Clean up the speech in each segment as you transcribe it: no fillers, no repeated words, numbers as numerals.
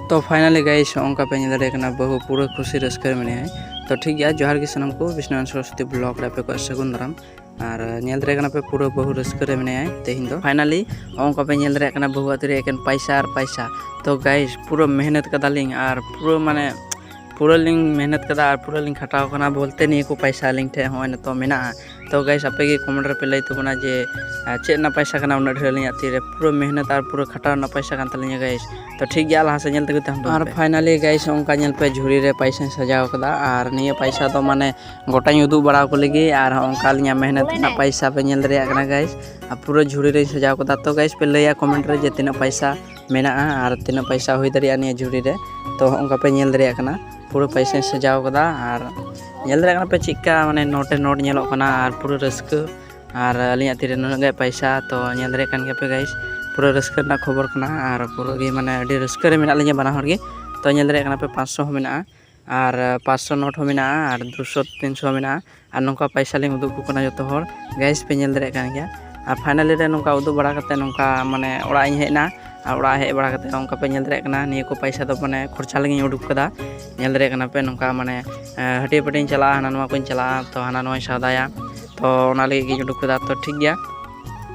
तो finally guys उनका पे दारे बहु पूरा खुशी रस्कर में तो ठीक गया जोहार की सनम को विष्णु सरस्वती ब्लॉग रे पे को सगुन दाराम और नेल पे पूरा बहु रस्कर में तेहिन दो फाइनली उनका पे बहु आते एकेन पैसा और पैसा तो गाइस पूरा मेहनत कदालिंग और पूरा माने पूरा लिंग मेहनत कदा और पूरा लिंग खटाव कना बोलते नहीं को पैसा लिंग ठे होय न तो मेना तो गाइस आपे के कमेंट रे पे लई तबना जे चेक ना पैसा कना उन ढेर लिया तीरे पूरा मेहनत और पूरा खटाव ना पैसा कान तलिया गाइस तो ठीक गया लहा से नेल तक हम और फाइनली गाइस उनका नेल पे झुरी रे पैसा सजाव कदा और निये पैसा तो माने गोटाई उदु बड़ा को लगी और उनका लिया मेहनत ना पैसा पे नेल रे कना गाइस और पूरा झुरी रे सजाव कदा तो गाइस पे लया कमेंट रे जे तिना पैसा मेना और तिना पैसा होई दरिया निये झुरी रे तो उनका पे नेल दरिया कना पूरा पैसा सजाव कदा और नेल दरिया पे चिक्का माने नोटे नोट नेलो कना और पूरा रस्क और अलिया तीरे नगे पैसा तो नेल दरिया कान पे गाइस पूरा रस्क ना खबर कना और पूरा गे माने अडी रस्क रे मेना लिया बना हर गे तो नेल दरिया पे 500 हो मेना और 500 नोट हो मेना और 200 300 मेना और नोका पैसा लिंग उदुक कना जतो हर गाइस पे नेल दरिया कान गया और फाइनली रे नोका उदुक बड़ा कते नोका माने ओड़ा इन हेना और ओड़ा हेज बड़ा कते उनका पे नेल दरिया कना निये को पैसा तो माने खर्चा लगी उडुक कदा नेल दरिया कना पे नोका माने हटिया पटिन चला हाना नवा कोइन चला तो हाना नवा सादाया तो ओना लगी गी उडुक कदा तो ठीक गया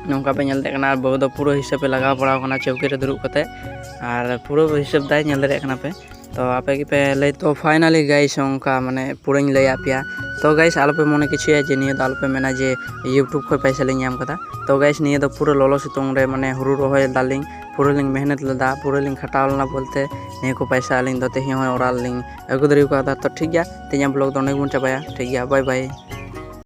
नोका पे नेल दरिया कना बहु दो पूरा हिसाब पे लगा पड़ा कना चौकी रे दुरुब कते और पूरा हिसाब दाय नेल दरिया कना पे तो आपे की पे लई तो फाइनली गाइस उनका माने पूराñ लई आपिया तो गाइस आलो पे मने किछु जे निये दाल पे मेना जे यूट्यूब खय पैसा लिंग नाम कदा तो गाइस निये दो पूरा लोलो सितुंग रे माने हुरु रोहय दालिंग पूरा लिंग मेहनत लदा पूरा लिंग खटावल ना बोलते निये को पैसा लिंग दो ते ही होय ओराल लिंग अगु दरिव का तो ठीक गया तेजा ब्लॉग दो ने गुन चाबाया ठीक गया बाय बाय।